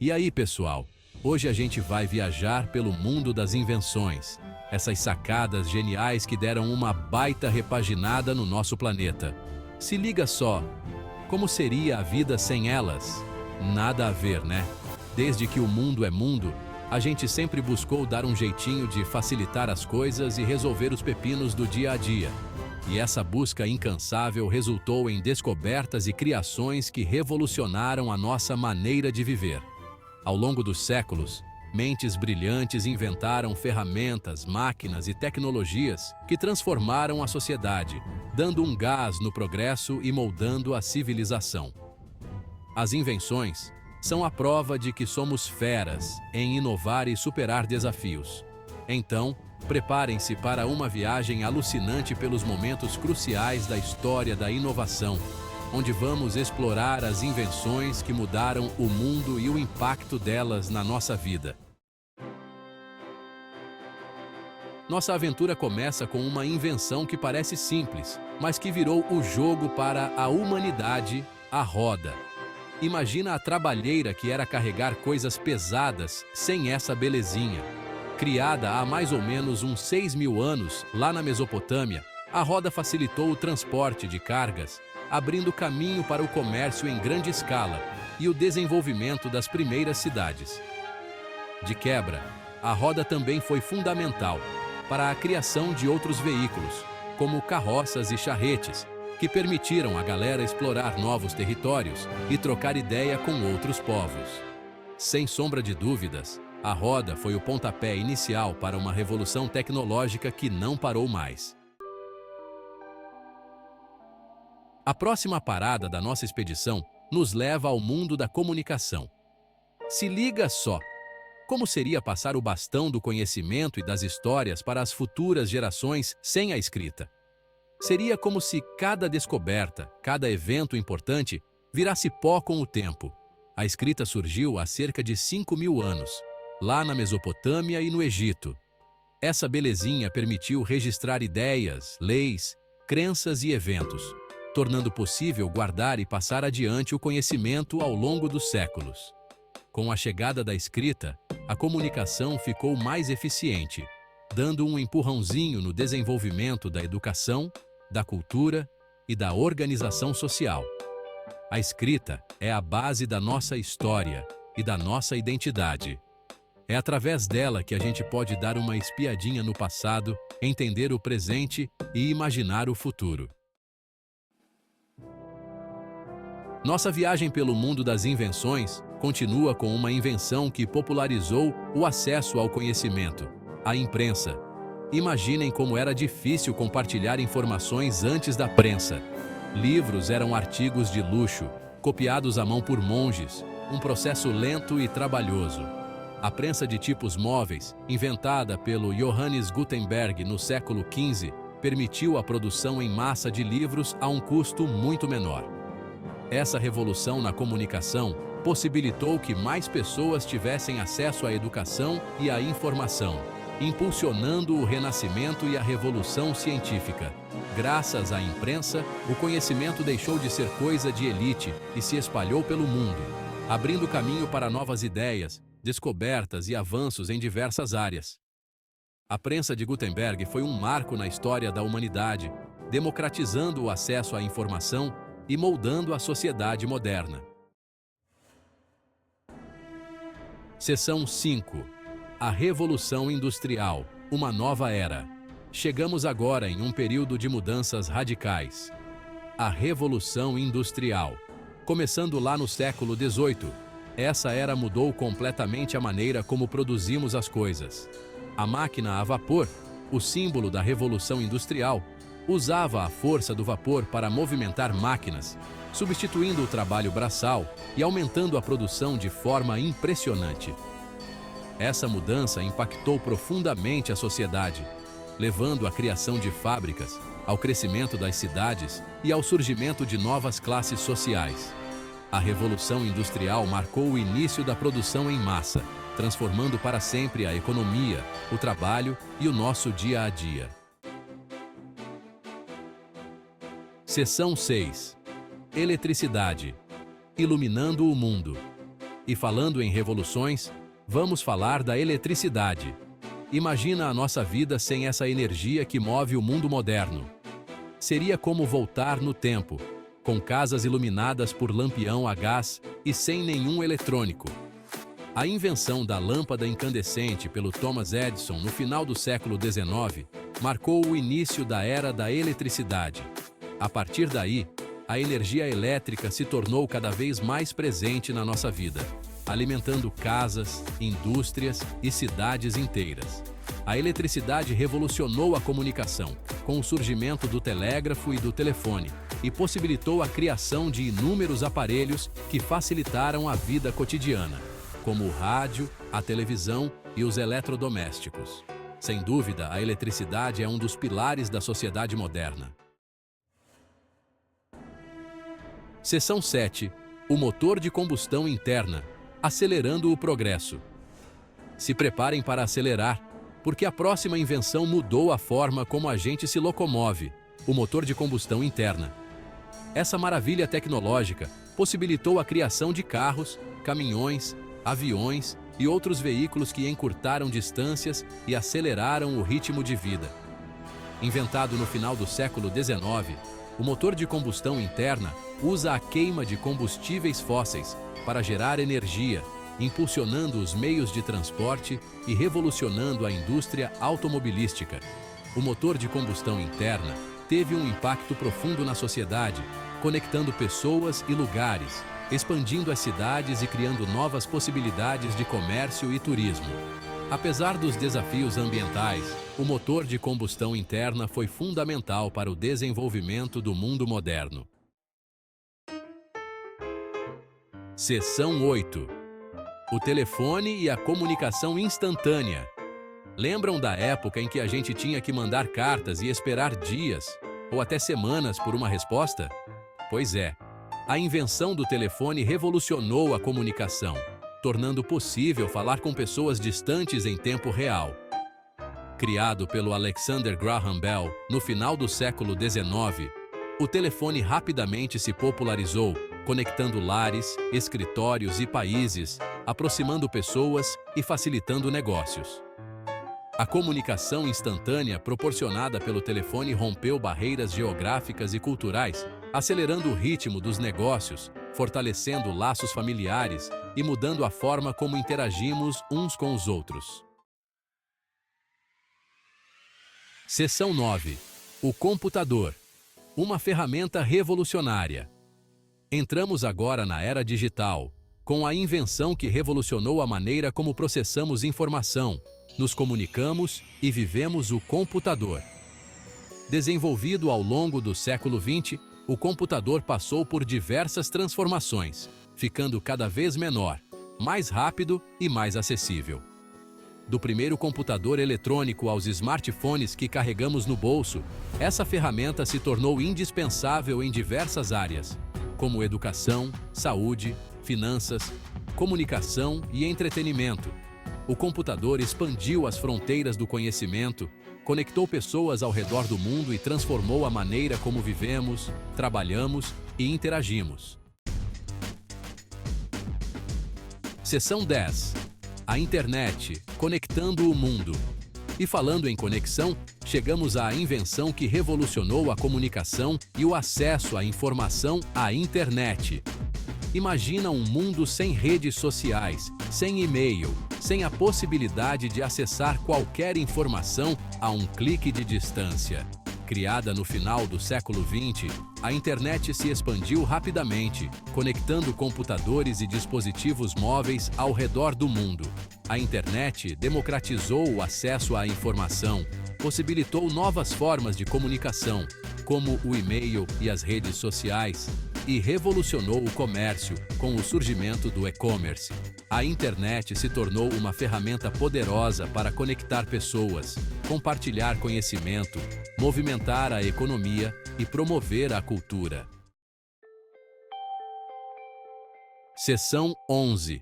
E aí, pessoal? Hoje a gente vai viajar pelo mundo das invenções. Essas sacadas geniais que deram uma baita repaginada no nosso planeta. Se liga só, como seria a vida sem elas? Nada a ver, né? Desde que o mundo é mundo, a gente sempre buscou dar um jeitinho de facilitar as coisas e resolver os pepinos do dia a dia. E essa busca incansável resultou em descobertas e criações que revolucionaram a nossa maneira de viver. Ao longo dos séculos, mentes brilhantes inventaram ferramentas, máquinas e tecnologias que transformaram a sociedade, dando um gás no progresso e moldando a civilização. As invenções são a prova de que somos feras em inovar e superar desafios. Então, preparem-se para uma viagem alucinante pelos momentos cruciais da história da inovação, onde vamos explorar as invenções que mudaram o mundo e o impacto delas na nossa vida. Nossa aventura começa com uma invenção que parece simples, mas que virou o jogo para a humanidade, a roda. Imagina a trabalheira que era carregar coisas pesadas sem essa belezinha. Criada há mais ou menos uns 6.000 anos, lá na Mesopotâmia, a roda facilitou o transporte de cargas, abrindo caminho para o comércio em grande escala e o desenvolvimento das primeiras cidades. De quebra, a roda também foi fundamental para a criação de outros veículos, como carroças e charretes, que permitiram a galera explorar novos territórios e trocar ideia com outros povos. Sem sombra de dúvidas, a roda foi o pontapé inicial para uma revolução tecnológica que não parou mais. A próxima parada da nossa expedição nos leva ao mundo da comunicação. Se liga só! Como seria passar o bastão do conhecimento e das histórias para as futuras gerações sem a escrita? Seria como se cada descoberta, cada evento importante, virasse pó com o tempo. A escrita surgiu há cerca de 5.000 anos, lá na Mesopotâmia e no Egito. Essa belezinha permitiu registrar ideias, leis, crenças e eventos, tornando possível guardar e passar adiante o conhecimento ao longo dos séculos. Com a chegada da escrita, a comunicação ficou mais eficiente, dando um empurrãozinho no desenvolvimento da educação, da cultura e da organização social. A escrita é a base da nossa história e da nossa identidade. É através dela que a gente pode dar uma espiadinha no passado, entender o presente e imaginar o futuro. Nossa viagem pelo mundo das invenções continua com uma invenção que popularizou o acesso ao conhecimento: a imprensa. Imaginem como era difícil compartilhar informações antes da prensa. Livros eram artigos de luxo, copiados à mão por monges, um processo lento e trabalhoso. A prensa de tipos móveis, inventada pelo Johannes Gutenberg no século XV, permitiu a produção em massa de livros a um custo muito menor. Essa revolução na comunicação possibilitou que mais pessoas tivessem acesso à educação e à informação, impulsionando o Renascimento e a Revolução Científica. Graças à imprensa, o conhecimento deixou de ser coisa de elite e se espalhou pelo mundo, abrindo caminho para novas ideias, descobertas e avanços em diversas áreas. A prensa de Gutenberg foi um marco na história da humanidade, democratizando o acesso à informação e moldando a sociedade moderna. Seção 5. A Revolução Industrial, uma nova era. Chegamos agora em um período de mudanças radicais. A Revolução Industrial. Começando lá no século XVIII, essa era mudou completamente a maneira como produzimos as coisas. A máquina a vapor, o símbolo da Revolução Industrial, usava a força do vapor para movimentar máquinas, substituindo o trabalho braçal e aumentando a produção de forma impressionante. Essa mudança impactou profundamente a sociedade, levando à criação de fábricas, ao crescimento das cidades e ao surgimento de novas classes sociais. A Revolução Industrial marcou o início da produção em massa, transformando para sempre a economia, o trabalho e o nosso dia a dia. Seção 6. Eletricidade. Iluminando o mundo. E falando em revoluções, vamos falar da eletricidade. Imagina a nossa vida sem essa energia que move o mundo moderno. Seria como voltar no tempo, com casas iluminadas por lampião a gás e sem nenhum eletrônico. A invenção da lâmpada incandescente pelo Thomas Edison no final do século XIX marcou o início da era da eletricidade. A partir daí, a energia elétrica se tornou cada vez mais presente na nossa vida, alimentando casas, indústrias e cidades inteiras. A eletricidade revolucionou a comunicação, com o surgimento do telégrafo e do telefone, e possibilitou a criação de inúmeros aparelhos que facilitaram a vida cotidiana, como o rádio, a televisão e os eletrodomésticos. Sem dúvida, a eletricidade é um dos pilares da sociedade moderna. Seção 7. O motor de combustão interna, acelerando o progresso. Se preparem para acelerar, porque a próxima invenção mudou a forma como a gente se locomove, o motor de combustão interna. Essa maravilha tecnológica possibilitou a criação de carros, caminhões, aviões e outros veículos que encurtaram distâncias e aceleraram o ritmo de vida. Inventado no final do século XIX, o motor de combustão interna usa a queima de combustíveis fósseis para gerar energia, impulsionando os meios de transporte e revolucionando a indústria automobilística. O motor de combustão interna teve um impacto profundo na sociedade, conectando pessoas e lugares, expandindo as cidades e criando novas possibilidades de comércio e turismo. Apesar dos desafios ambientais, o motor de combustão interna foi fundamental para o desenvolvimento do mundo moderno. Seção 8. O telefone e a comunicação instantânea. Lembram da época em que a gente tinha que mandar cartas e esperar dias, ou até semanas por uma resposta? Pois é, a invenção do telefone revolucionou a comunicação, tornando possível falar com pessoas distantes em tempo real. Criado pelo Alexander Graham Bell no final do século XIX, o telefone rapidamente se popularizou, conectando lares, escritórios e países, aproximando pessoas e facilitando negócios. A comunicação instantânea proporcionada pelo telefone rompeu barreiras geográficas e culturais, acelerando o ritmo dos negócios, fortalecendo laços familiares e mudando a forma como interagimos uns com os outros. Seção 9. O computador. Uma ferramenta revolucionária. Entramos agora na era digital, com a invenção que revolucionou a maneira como processamos informação, nos comunicamos e vivemos o computador. Desenvolvido ao longo do século XX, o computador passou por diversas transformações, ficando cada vez menor, mais rápido e mais acessível. Do primeiro computador eletrônico aos smartphones que carregamos no bolso, essa ferramenta se tornou indispensável em diversas áreas, como educação, saúde, finanças, comunicação e entretenimento. O computador expandiu as fronteiras do conhecimento, conectou pessoas ao redor do mundo e transformou a maneira como vivemos, trabalhamos e interagimos. Seção 10. A internet, conectando o mundo. E falando em conexão, chegamos à invenção que revolucionou a comunicação e o acesso à informação, a internet. Imagina um mundo sem redes sociais, sem e-mail, sem a possibilidade de acessar qualquer informação a um clique de distância. Criada no final do século XX, a internet se expandiu rapidamente, conectando computadores e dispositivos móveis ao redor do mundo. A internet democratizou o acesso à informação, possibilitou novas formas de comunicação, como o e-mail e as redes sociais, e revolucionou o comércio com o surgimento do e-commerce. A internet se tornou uma ferramenta poderosa para conectar pessoas, compartilhar conhecimento, movimentar a economia e promover a cultura. Seção 11.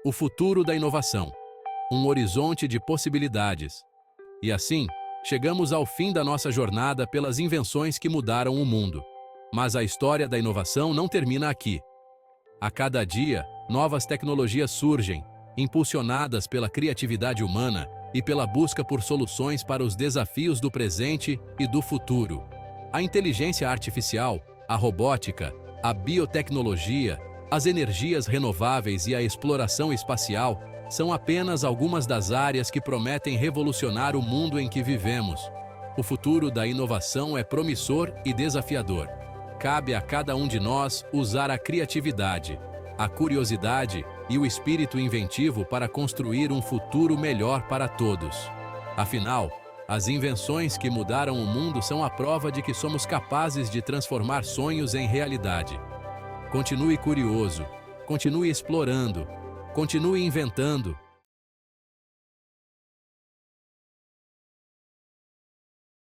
O futuro da inovação. Um horizonte de possibilidades. E assim, chegamos ao fim da nossa jornada pelas invenções que mudaram o mundo. Mas a história da inovação não termina aqui. A cada dia, Novas tecnologias surgem, impulsionadas pela criatividade humana e pela busca por soluções para os desafios do presente e do futuro. A inteligência artificial, a robótica, a biotecnologia, as energias renováveis e a exploração espacial são apenas algumas das áreas que prometem revolucionar o mundo em que vivemos. O futuro da inovação é promissor e desafiador. Cabe a cada um de nós usar a criatividade, a curiosidade e o espírito inventivo para construir um futuro melhor para todos. Afinal, as invenções que mudaram o mundo são a prova de que somos capazes de transformar sonhos em realidade. Continue curioso, continue explorando, continue inventando